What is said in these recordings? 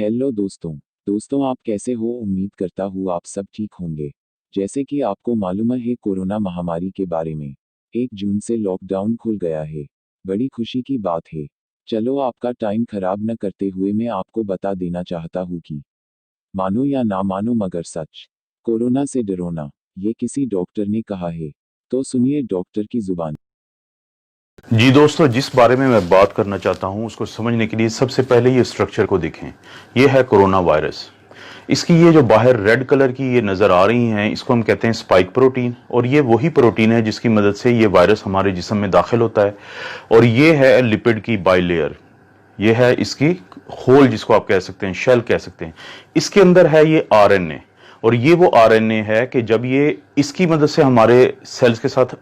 Hello दोस्तों। दोस्तों आप कैसे हो? उम्मीद करता हूँ आप सब ठीक होंगे। जैसे कि आपको मालूम है कोरोना महामारी के बारे में। 1 जून से लॉकडाउन खुल गया है। बड़ी खुशी की बात है। चलो आपका टाइम खराब न करते हुए मैं आपको बता देना चाहता हूँ कि मानो या ना मानो मगर सच, कोरोना से डरो ना, ये किसी डॉक्टर ने कहा है। तो सुनिए डॉक्टर की जुबान। जी दोस्तों, जिस बारे में मैं बात करना चाहता हूं उसको समझने के लिए सबसे पहले ये स्ट्रक्चर को देखें। ये है कोरोना वायरस। इसकी ये जो बाहर रेड कलर की ये नज़र आ रही हैं, इसको हम कहते हैं स्पाइक प्रोटीन। और ये वही प्रोटीन है जिसकी मदद से ये वायरस हमारे जिस्म में दाखिल होता है। और ये है लिपिड की बाइलेयर। ये है इसकी होल, जिसको आप कह सकते हैं, शेल कह सकते हैं। इसके अंदर है ये आरएनए। और ये वो आरएनए है कि जब ये इसकी मदद से हमारे सेल्स के साथ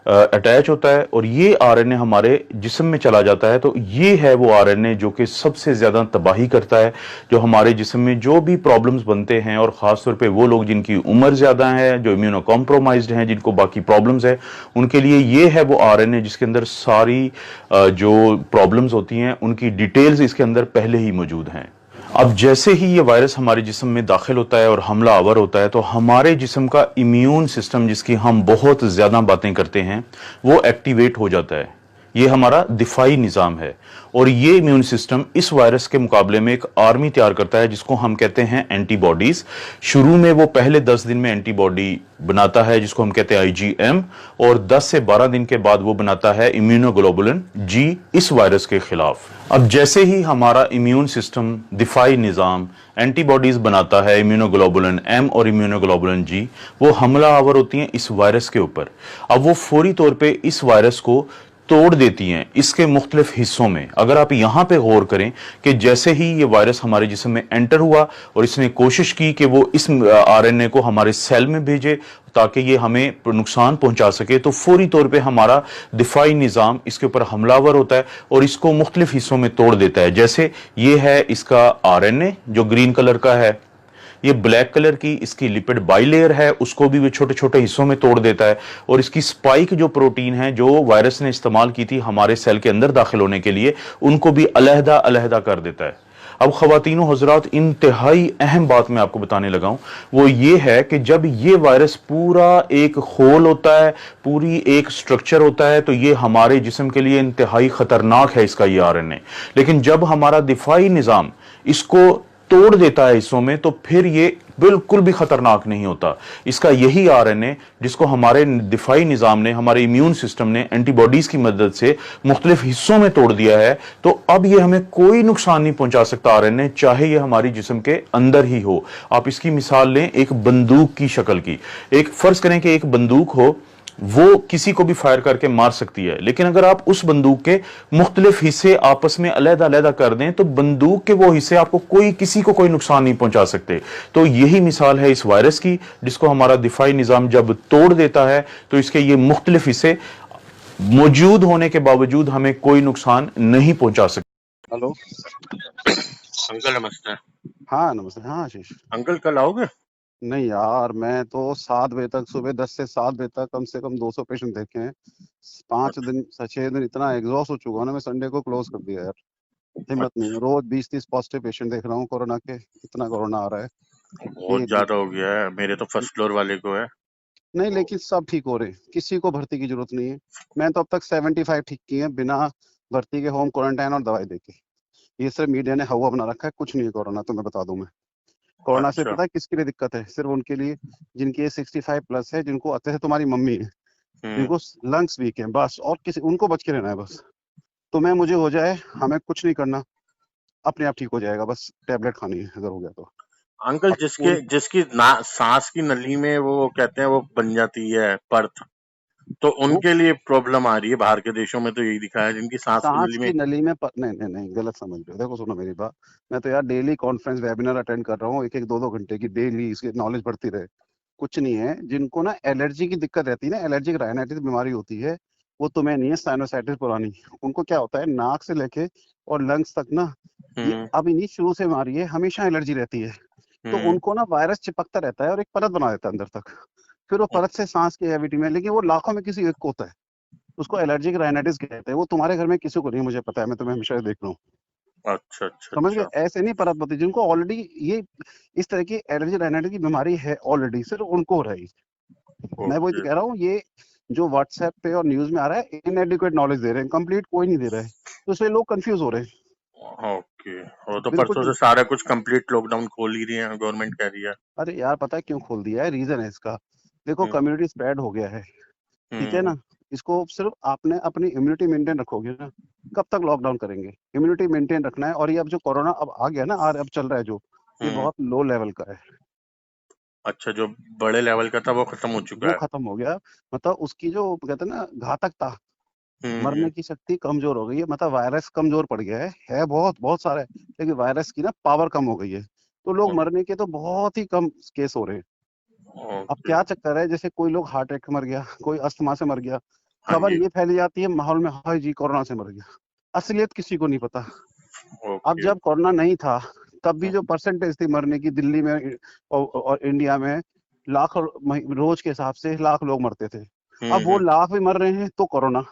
अटैच होता है और ये आरएनए हमारे जिस्म में चला जाता है, तो ये है वो आरएनए जो कि सबसे ज्यादा तबाही करता है। जो हमारे जिस्म में जो भी प्रॉब्लम्स बनते हैं, और खासतौर पे वो लोग जिनकी उम्र ज्यादा है, जो इम्यूनो कॉम्प्रोमाइज्ड हैं, जिनको बाकी प्रॉब्लम्स है, उनके लिए ये है वो आरएनए जिसके अंदर सारी जो प्रॉब्लम्स होती हैं उनकी डिटेल्स इसके अंदर पहले ही मौजूद हैं। अब जैसे ही ये वायरस हमारे जिस्म में दाखिल होता है और हमला आवर होता है, तो हमारे जिस्म का इम्यून सिस्टम, जिसकी हम बहुत ज्यादा बातें करते हैं, वो एक्टिवेट हो जाता है। ये हमारा दिफाई निज़ाम है। और ये इम्यून सिस्टम इस वायरस के मुकाबले में एक आर्मी तैयार करता है जिसको हम कहते हैं एंटीबॉडीज। शुरू में वो पहले 10 दिन में एंटीबॉडी बनाता है जिसको हम कहते हैं आईजीएम, और 10 से 12 दिन के बाद वो बनाता है इम्यूनोग्लोबुलिन जी इस वायरस के खिलाफ। अब जैसे ही हमारा इम्यून सिस्टम, दिफाई निज़ाम एंटीबॉडीज बनाता है, इम्यूनोग्लोबुलिन एम और इम्यूनोग्लोबुलिन जी, वो हमला आवर होती हैं इस वायरस के ऊपर। अब वो फौरी तौर पे इस वायरस को तोड़ देती हैं इसके मुख्तलिफ हिस्सों में। अगर आप यहां पे गौर करें कि जैसे ही ये वायरस हमारे जिस्म में एंटर हुआ और इसने कोशिश की कि वो इस आरएनए को हमारे सेल में भेजे ताकि ये हमें नुकसान पहुंचा सके, तो फौरी तौर पे हमारा दिफाई निज़ाम इसके ऊपर हमलावर होता है और इसको मुख्तलिफ हिस्सों में तोड़ देता है। जैसे ये है इसका आरएनए जो ग्रीन कलर का है, ये ब्लैक कलर की इसकी लिपिड बाइलेयर है, उसको भी वो छोटे छोटे हिस्सों में तोड़ देता है। और इसकी स्पाइक जो प्रोटीन है जो वायरस ने इस्तेमाल की थी हमारे सेल के अंदर दाखिल होने के लिए, उनको भी अलहदा अलहदा कर देता है। अब खवातीनो हजरात, इंतहाई अहम बात मैं आपको बताने लगा हूं, वो ये है कि जब ये वायरस पूरा एक होल होता है, पूरी एक स्ट्रक्चर होता है, तो ये हमारे जिस्म के लिए इंतहाई खतरनाक है इसका ये आरएनए। लेकिन जब हमारा दिफाई निज़ाम इसको तोड़ देता है हिस्सों में, तो फिर ये बिल्कुल भी खतरनाक नहीं होता। इसका यही आरएनए जिसको हमारे दिफाई निज़ाम ने, हमारे इम्यून सिस्टम ने एंटीबॉडीज की मदद से मुख्तलिफ हिस्सों में तोड़ दिया है, तो अब ये हमें कोई नुकसान नहीं पहुंचा सकता आरएनए, चाहे ये हमारी जिस्म के अंदर ही हो। आप इसकी मिसाल लें एक बंदूक की शक्ल की। एक फर्ज करें कि एक बंदूक हो, वो किसी को भी फायर करके मार सकती है, लेकिन अगर आप उस बंदूक के मुख्तलिफ हिस्से आपस में अलहदा अलहदा कर दें, तो बंदूक के वो हिस्से आपको किसी को कोई नुकसान नहीं पहुंचा सकते। तो यही मिसाल है इस वायरस की, जिसको हमारा दिफाई निज़ाम जब तोड़ देता है, तो इसके ये मुख्तलिफ हिस्से मौजूद होने के बावजूद हमें कोई नुकसान नहीं पहुंचा सकते। हेलो। अंकल नमस्ते। हाँ नमस्ते। हाँ आशीष। अंकल कल आओगे? नहीं यार, मैं तो 7 बजे तक, सुबह 10 से 7 बजे तक कम से कम 200 पेशेंट देखे हैं। 5 दिन 6 दिन इतना एग्जॉस्ट हो चुका हूँ ना, मैं संडे को क्लोज कर दिया यार। हिम्मत नहीं है, रोज 20-30 पॉजिटिव पेशेंट देख रहा हूँ कोरोना के। इतना कोरोना आ रहा है कि बहुत ज्यादा हो गया है, मेरे तो फर्स्ट फ्लोर वाले को है। नहीं, लेकिन सब ठीक हो रहे हैं, किसी को भर्ती की जरूरत नहीं है। मैं तो अब तक 75 ठीक किए हैं बिना भर्ती के, होम क्वारंटाइन और दवाई देके। ये सिर्फ मीडिया ने हवा बना रखा है, कुछ नहीं है कोरोना। तो मैं बता दूं, मैं कोरोना से अच्छा। पता है किसके लिए दिक्कत है? सिर्फ उनके लिए जिनकी एज 65+ है, जिनको आते हैं, तुम्हारी मम्मी है, जिनको लंग्स वीक है, बस। और किसी, उनको बच के रहना है बस। तुम्हें मुझे हो जाए, हमें कुछ नहीं करना, अपने आप ठीक हो जाएगा। बस टैबलेट खानी है अगर हो गया तो। अंकल और जिसके जिसकी सांस की नली में वो कहते हैं वो बन जाती है परत, तो वो उनके लिए प्रॉब्लम आ रही है। बाहर के देशों में तो यही दिखा है, जिनकी सांस की सांस नली में। की नली में नहीं नहीं नहीं, गलत समझ रहे हो। देखो सुनो मेरी बात, मैं तो यार डेली कॉन्फ्रेंस वेबिनार अटेंड कर रहा हूँ, 1-1 2-2 घंटे की डेली, इसकी नॉलेज बढ़ती रहे। कुछ नहीं है, जिनको ना एलर्जी की दिक्कत रहती है ना, एलर्जिक राइनाइटिस बीमारी होती है, वो तुम्हें नहीं है, साइनोसाइटिस पुरानी। उनको क्या होता है, नाक से लेके और लंग्स तक ना, ये हम्म। अभी नहीं, शुरू से बीमारी है, हमेशा एलर्जी रहती है। तो हम्म। उनको ना वायरस चिपकता रहता है और एक परत बना देता है अंदर तक। फिर वो परत से सांस की कैविटी में, लेकिन वो लाखों में किसी एक को होता है। उसको एलर्जिक राइनाइटिस कहते हैं। वो तुम्हारे घर में किसी को नहीं, मुझे पता है, मैं तुम्हें हमेशा देख रहा हूँ। अच्छा अच्छा समझ गए? अच्छा। ऐसे नहीं परत होती जिनको ऑलरेडी ये इस तरह की एलर्जी राइनाइटिस की बीमारी है ऑलरेडी, सिर्फ उनको हो रही। मैं वही तो ओके कह रहा हूँ, ये जो व्हाट्सएप पे और न्यूज में आ रहा है इनएडिक्वेट नॉलेज दे रहे हैं, कंप्लीट कोई नहीं दे रहा है, तो इसलिए लोग कंफ्यूज हो रहे हैं। ओके। वो तो बिल्कुल परसों से ठीक। सारा कुछ कंप्लीट लॉकडाउन खोल ही रही है, गवर्नमेंट कह रही है। अरे यार पता है क्यों खोल दिया है? रीजन है इसका। देखो हम्म कम्युनिटी स्प्रेड हो गया है, ठीक है हम्म ना? इसको सिर्फ आपने अपनी इम्यूनिटी मेंटेन रखोगे ना, कब तक लॉकडाउन करेंगे? इम्यूनिटी मेंटेन रखना है। और ये अब जो कोरोना अब आ गया ना, और अब चल रहा है जो, ये हम्म। बहुत लो लेवल का है। अच्छा, जो बड़े लेवल का था वो खत्म हो चुका वो है। खत्म हो गया। मतलब उसकी जो कहते हैं ना घातकता, हम्म। मरने की शक्ति कमजोर हो गई है। मतलब वायरस कमजोर पड़ गया है बहुत बहुत सारा है, लेकिन वायरस की ना पावर कम हो गई है, तो लोग मरने के तो बहुत ही कम केस हो रहे हैं। अब ओके। क्या चक्कर है, जैसे कोई लोग हार्ट अटैक से मर गया, कोई अस्थमा से मर गया, हाँ खबर जी। ये फैली जाती है माहौल में, हाय जी कोरोना से मर गया। असलियत किसी को नहीं पता। अब ओके। जब कोरोना नहीं था, तब भी जो परसेंटेज थी मरने की दिल्ली में और इंडिया में, लाख रोज के हिसाब से लाख लोग मरते थे। अब वो हम्म। लाख भी मर रहे हैं तो कोरोना।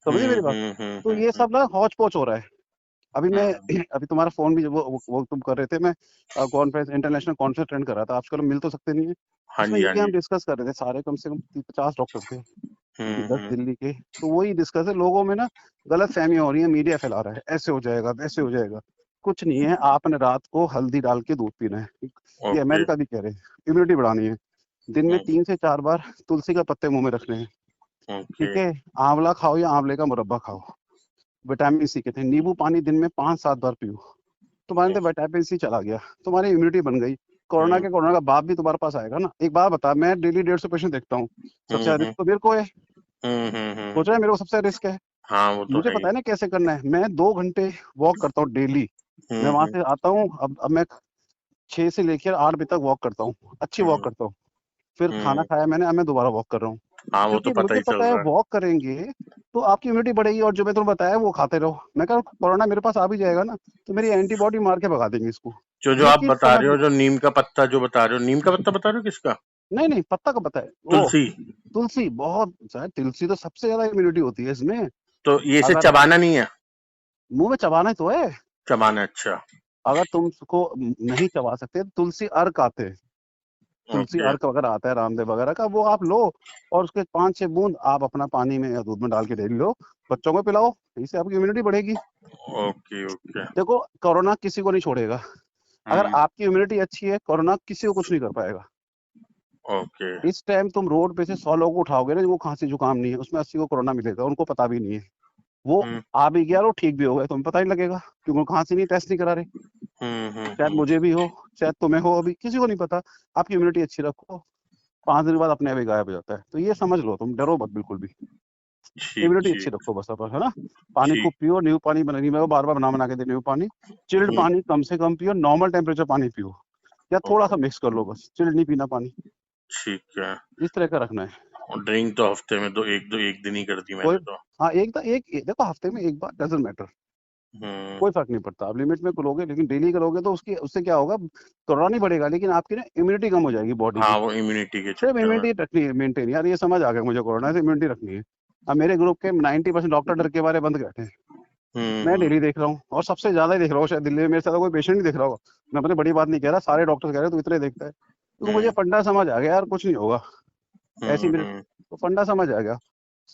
समझिए मेरी बात। तो ये हम्म। सब ना हौच पौच हो रहा है। अभी मैं हम्म। अभी तुम्हारा फोन भी वो तुम कर रहे थे, मैं कॉन्फ्रेंस, इंटरनेशनल कॉन्फ्रेंस अटेंड कर रहा था, आजकल हम मिल तो सकते नहीं है। हाँ उसमें जी हाँ यही जी। हम डिस्कस कर रहे थे, सारे कम से कम 50 डॉक्टर थे, 10 हम्म। दिल्ली के। तो वही डिस्कस है, लोगों में ना गलत फहमियां हो रही है, मीडिया फैला रहा है ऐसे हो जाएगा वैसे हो जाएगा। कुछ नहीं है, आपने रात को हल्दी डाल के दूध पीना है। ये ओके। अमेरिका भी कह रहे हैं, इम्यूनिटी बढ़ानी है। दिन में 3 से 4 बार तुलसी का पत्ते मुंह में रखने हैं, ओके। ठीक है? आंवला खाओ या आंवले का मुरब्बा खाओ। विटामिन सी कहते हैं, नींबू पानी दिन में 5-7 बार पियो। तुम्हारे अंदर विटामिन सी चला गया, तुम्हारी इम्यूनिटी बन गई। हम्म कोरोना का बाप भी तुम्हारे पास आएगा ना। एक बात बता, मैं डेली 150 पेशेंट देखता हूँ, सबसे ज्यादा हम्म रिस्क तो मेरे को है। हम्म। सोच रहा है मेरे को सबसे रिस्क है। हाँ वो तो मुझे है ही। पता है ना कैसे करना है। मैं 2 घंटे वॉक करता हूँ डेली। मैं वहां हम्म से आता हूँ, अब मैं 6 से लेकर 8 बजे तक वॉक करता हूँ, अच्छी वॉक हम्म करता हूँ। फिर खाना हम्म। खाया मैंने, अब मैं दोबारा वॉक कर रहा हूँ। हाँ वो तो क्योंकि पता मुझे ही चल पता है रहा है। वॉक करेंगे तो आपकी इम्यूनिटी बढ़ेगी, और जो मैं तुम्हें बताया वो खाते रहो। मैं कह रहा हूँ कोरोना मेरे पास आ भी जाएगा ना, तो मेरी एंटीबॉडी मार के भगा देंगे इसको। जो जो ये आप चीज बता समझ रहे हो, लो। जो नीम का पत्ता जो बता रहे हो, नीम का पत्ता बता रहे हो किसका? नहीं नहीं, पत्ता का पता है वो। तुलसी। तुलसी बहुत शायद, तुलसी तो सबसे ज्यादा इम्यूनिटी होती है इसमें। तो ये इसे अगर चबाना नहीं है? मुंह में चबाना तो है। चबाना, अच्छा। अगर तुम उसको नहीं चबा सकते, तुलसी अर्क आते हैं, तुलसी ओके। अर्क वगैरह आता है रामदेव वगैरह का, वो आप लो। और उसके 5-6 बूंद आप अपना पानी में या दूध में डाल के डेली लो, बच्चों को पिलाओ, इससे आपकी इम्यूनिटी बढ़ेगी। Okay okay. देखो कोरोना किसी को नहीं छोड़ेगा। अगर हम्म। आपकी इम्यूनिटी अच्छी है, कोरोना किसी को कुछ नहीं कर पाएगा। ओके। इस टाइम तुम रोड पे से 100 लोगों को उठाओगे ना, जिनको खांसी जुकाम नहीं है, उसमें 80 को कोरोना मिलेगा, उनको पता भी नहीं है। वो हम्म आ भी गया और वो ठीक भी हो गए, तुम्हें पता ही लगेगा, क्योंकि वो खांसी नहीं, टेस्ट नहीं करा रहे। शायद हम्म। मुझे भी हो, शायद तुम्हें हो, अभी किसी को नहीं पता। आपकी इम्यूनिटी अच्छी रखो, 5 दिन बाद अपने आप ही गायब हो जाता है। तो ये समझ लो, तुम डरो मत बिल्कुल भी। ठीक इम्यूनिटी अच्छी ठीक रखो बस अपन, है ना? पानी ठीक। खूब पियो, नींबू पानी बना, मैं वो बार बार बना के दे, नींबू पानी। चिल्ड हम्म। पानी कम से कम पियो, नॉर्मल टेम्परेचर पानी पियो, या थोड़ा सा ओ, मिक्स कर लो, बस चिल्ड नहीं पीना पानी। ठीक है। इस तरह का रखना है। और ड्रिंक तो हफ्ते में दो, एक दिन ही कर दी कोई, मैंने तो। हाँ देखो हफ्ते में एक बार डजेंट मैटर, हम्म। कोई फर्क नहीं पड़ता। आप लिमिट में करोगे, लेकिन डेली करोगे तो उसकी उससे क्या होगा, कोरोना नहीं बढ़ेगा, लेकिन आपकी ना इम्यूनिटी कम हो जाएगी बॉडी की। हाँ वो इम्यूनिटी के सिर्फ चक्कर में। इम्यूनिटी रखनी है मेंटेन, यार ये समझ आ गया मुझे, कोरोना से इम्यूनिटी रखनी है। अब मेरे ग्रुप के 90% डॉक्टर डर के बारे बंद बैठे हैं। मैं हम्म। डेली देख रहा हूँ, और सबसे ज्यादा ही देख रहा हूँ शायद दिल्ली में, मेरे साथ कोई पेशेंट नहीं देख रहा होगा। मैं अपनी बड़ी बात नहीं कह रहा, सारे डॉक्टर कह रहे हैं तू इतने देखता है। तो मुझे हम्म फंडा समझ आ गया यार, कुछ नहीं होगा, ऐसी मेरे हम्म। तो फंडा समझ आ गया।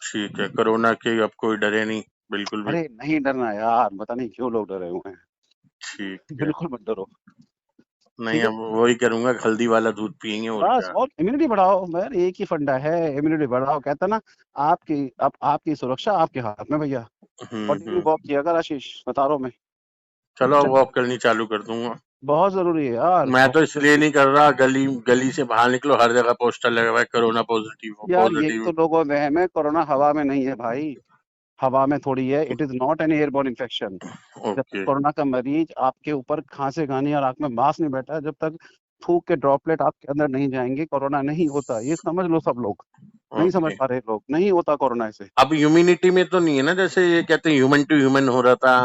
ठीक है, कोरोना के अब कोई डरे नहीं, बिल्कुल भी। अरे नहीं डरना यार, पता नहीं क्यों लोग डरे हुए हैं। ठीक है। बिल्कुल मत डरो। नहीं, ठीक है, अब वही करूंगा, हल्दी वाला दूध पियेंगे और बस क्या। और इम्यूनिटी बढ़ाओ, यार एक ही फंडा है, इम्यूनिटी बढ़ाओ। कहता ना, आपकी सुरक्षा आपके हाथ में भैया। और डेली हम्म। वॉक किया कर आशीष, बता रहा हूं मैं। चलो चल, वॉक करनी चालू कर दूंगा। बहुत जरूरी है यार, मैं तो बहुत इसलिए जरूरी। नहीं कर रहा, गली गली से बाहर निकलो, हर जगह पोस्टर लगा हुआ है, कोरोना पॉजिटिव हो, यार यही पॉजिटिव। तो लोगों में वहम है, कोरोना हवा में नहीं है भाई, हवा में थोड़ी है। It is not an airborne infection. जब तक ओके। कोरोना का मरीज आपके ऊपर खांसेगा नहीं और आंख में मास्क नहीं बैठा है, जब तक थूक के ड्रॉपलेट आपके अंदर नहीं जाएंगे, कोरोना नहीं होता। ये समझ लो सब लोग, नहीं समझ ओके। पा रहे लोग, नहीं होता कोरोना ऐसे। अब ह्यूमिनिटी में तो नहीं है ना, जैसे ये कहते हैं ह्यूमन टू ह्यूमन हो रहा था,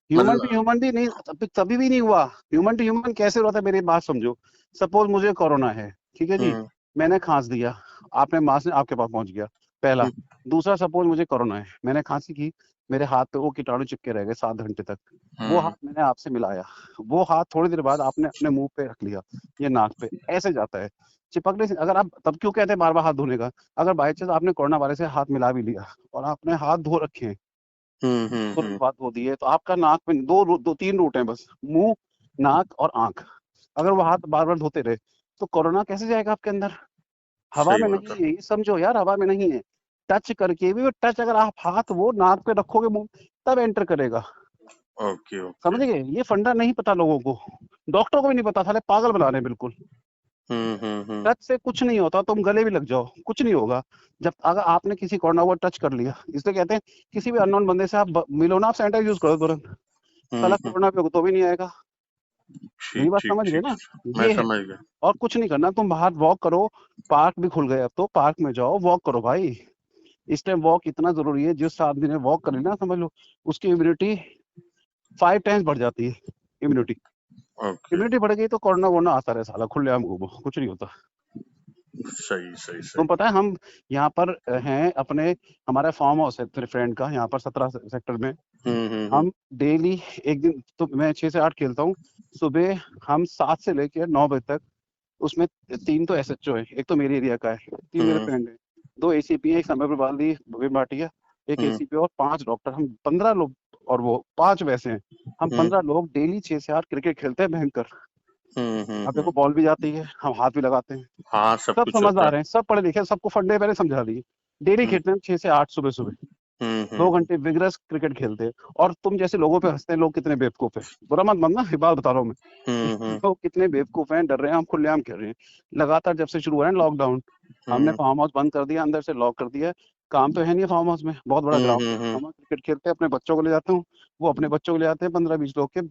ह्यूमन टू मतलब। ह्यूमन भी नहीं, तभी भी नहीं हुआ। ह्यूमन टू ह्यूमन कैसे होता है, मेरी बात समझो। सपोज मुझे कोरोना है, ठीक है जी, हम्म मैंने खांस दिया, आपने मास्क आपके पास पहुंच गया, पहला। हम्म दूसरा, सपोज मुझे कोरोना है, मैंने खांसी की, मेरे हाथ पे वो कीटाणु चिपके रह गए 7 घंटे तक। वो हाथ हम्म मैंने आपसे मिलाया, वो हाथ थोड़ी देर बाद आपने अपने मुंह पे रख लिया, ये नाक पे, ऐसे जाता है चिपकने से। अगर आप तब क्यों कहते हैं बार बार हाथ धोने का? अगर बाई चांस आपने कोरोना वायरस से हाथ मिला भी लिया और आपने हाथ धो रखे हैं, तुरंत हाथ धो दिए, तो आपका नाक में दो तीन रूट है बस, मुंह, नाक और आंख। अगर वो हाथ बार बार धोते रहे तो कोरोना कैसे जाएगा आपके अंदर? हवा सही में बात नहीं है। है, ये समझो यार, हवा में नहीं है। टच करके भी, टच अगर आप हाथ वो नाक पे रखोगे मुंह, तब एंटर करेगा। Okay okay. समझ गए? ये फंडा नहीं पता लोगों को, डॉक्टर को भी नहीं पता, साले पागल बना रहे हैं बिल्कुल। हम्म। टच से कुछ नहीं होता, तुम गले भी लग जाओ कुछ नहीं होगा। जब अगर आपने किसी कोरोना को टच कर लिया, इसलिए कहते हैं किसी भी अननोन बंदे से आप मिलो ना, आप सैनिटाइज यूज करो तुरंत, साला हम्म। कोरोना पे तो भी नहीं आएगा। मेरी ठीक बात ठीक समझ गए ठीक। ना? मैं ये है। समझ गया। और कुछ नहीं करना, तुम बाहर वॉक करो, पार्क भी खुल गए अब तो, पार्क में जाओ वॉक करो भाई। इस टाइम वॉक इतना जरूरी है, जिस आदमी ने वॉक करी ना, समझ लो उसकी इम्यूनिटी 5 टाइम्स बढ़ जाती है। Immunity okay. इम्यूनिटी बढ़ गई तो कोरोना वोरोना आता रहे, साला खुलेआम घूमो, कुछ नहीं होता। सही सही तुम सही। पता है हम यहाँ पर हैं अपने, हमारा फार्म हाउस है तेरे फ्रेंड का, यहाँ पर 17 सेक्टर में। हम्म। हम डेली, एक दिन तो मैं 6 से 8 खेलता हूँ सुबह, हम 7 से लेकर 9 बजे तक। उसमें 3 तो एसएचओ है, एक तो मेरे एरिया का है, 3 मेरे हम्म फ्रेंड है, 2 एसीपी है, एक समय प्रभाली भवीन भाटिया, एक हम्म एसीपी और 5 डॉक्टर, हम 15 लोग। और वो 5 वैसे हैं। हम हम्म 15 लोग डेली 6 से 8 क्रिकेट खेलते हैं भयंकर। अब देखो हम्म। बॉल भी जाती है, हम हाथ भी लगाते हैं। हाँ सब सब कुछ होता है। समझदार हैं, सब पढ़े लिखे हैं, सबको फंडे पहले समझा दिए। डेली हम्म खेलते हैं 6 से 8 सुबह सुबह, 2 घंटे विगरस क्रिकेट खेलते हैं। और तुम जैसे लोगों पे हंसते हैं, लोग कितने बेवकूफ है, बुरा मत मानना, ये बात बता रहा हूँ मैं। हम्म। लोग कितने बेवकूफ हैं, डर रहे हैं, हम खुलेआम खेल रहे हैं। लगातार जब से शुरू हुआ है लॉकडाउन, हमने हम्म फार्म हाउस बंद कर दिया, अंदर से लॉक कर दिया। काम तो है नहीं फार्म हाउस में, बहुत बड़ा ग्राउंड है, हम्म। हम क्रिकेट खेलते हैं, अपने बच्चों को ले जाता हूँ, वो अपने बच्चों को ले जाते हैं, 15-20 लोग के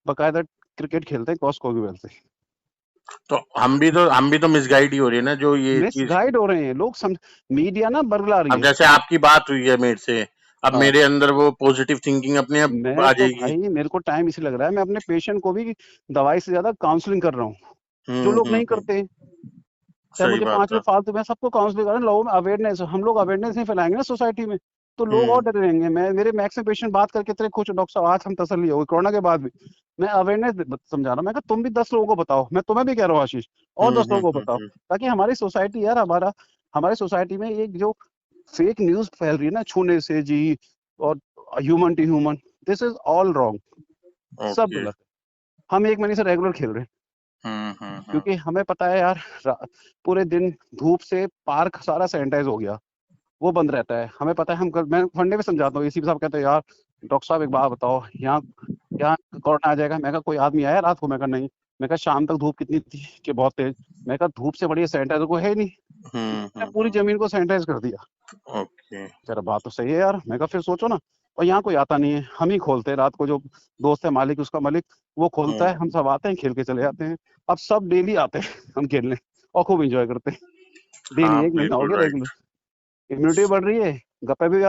बकायदा क्रिकेट खेलते हैं कॉस्को की वजह से। तो हम भी तो मिसगाइड ही हो रही है ना जो ये मिस चीज। गाइड हो रहे हैं लोग, मीडिया ना बरगला रही अब है। जैसे आपकी बात हुई है मेरे से, अब हाँ, मेरे अंदर वो पॉजिटिव थिंकिंग अपने आप मैं आ तो जाएगी। भाई, मेरे को टाइम इसी लग रहा है, मैं अपने पेशेंट को भी दवाई से ज्यादा काउंसलिंग कर रहा हूँ, जो लोग नहीं हम्म। करते। चाहे सही मुझे बात 5 रुपए है। फालतू, मैं सबको काउंसलिंग कर रहा हूँ, लोगों में अवेयरनेस, हम लोग अवेयरनेस नहीं फैलाएंगे ना सोसाइटी में, तो लोग और हम्म डरे रहेंगे। मैं, मेरे मैक्स में पेशेंट बात करके इतने खुश, डॉक्टर साहब आज हम तसल्ली हो गई कोरोना के बाद भी। मैं अवेयरनेस समझा रहा हूँ, मैं कहा तुम भी 10 लोगों को बताओ, मैं तुम्हें भी कह रहा हूँ आशीष, और 10 लोगों को बताओ, हम्म। ताकि हमारी सोसाइटी यार, हमारे सोसाइटी में एक जो फेक न्यूज फैल रही है ना, छूने से जी, और human to human, this is all wrong, सब ओके। गलत है। हम 1 महीने से रेगुलर खेल रहे हैं, हम्म। क्योंकि हमें पता है यार, पूरे दिन धूप से पार्क सारा सैनिटाइज हो गया, वो बंद रहता है, हमें पता है। मैं फंडे में समझाता हूँ, एसीपी साहब कहते हैं यार डॉक्टर साहब एक बात बताओ, यहाँ यहाँ कोरोना आ जाएगा? मैं कहा कोई आदमी आया रात को? मैं कहा नहीं। मैं कहा शाम तक धूप कितनी थी कि बहुत तेज? मैं कहा धूप से बढ़िया सैनिटाइजर को है ही नहीं। मैंने पूरी हम्म। जमीन को सैनिटाइज कर दिया। ओके। तेरा बात तो सही है यार, मैं कहा फिर सोचो ना। और यहाँ कोई आता नहीं है, हम ही खोलते हैं रात को, जो दोस्त है मालिक, उसका मालिक, वो खोलता है, हम सब आते हैं, खेल के चले जाते हैं। अब सब डेली आते हैं हम खेलने, और खूब इंजॉय करते हैं। डेली हाँ 1 महीना हो बिल्कुल गया राइट। रेगुलर, इम्यूनिटी बढ़ रही है, गप्पे भी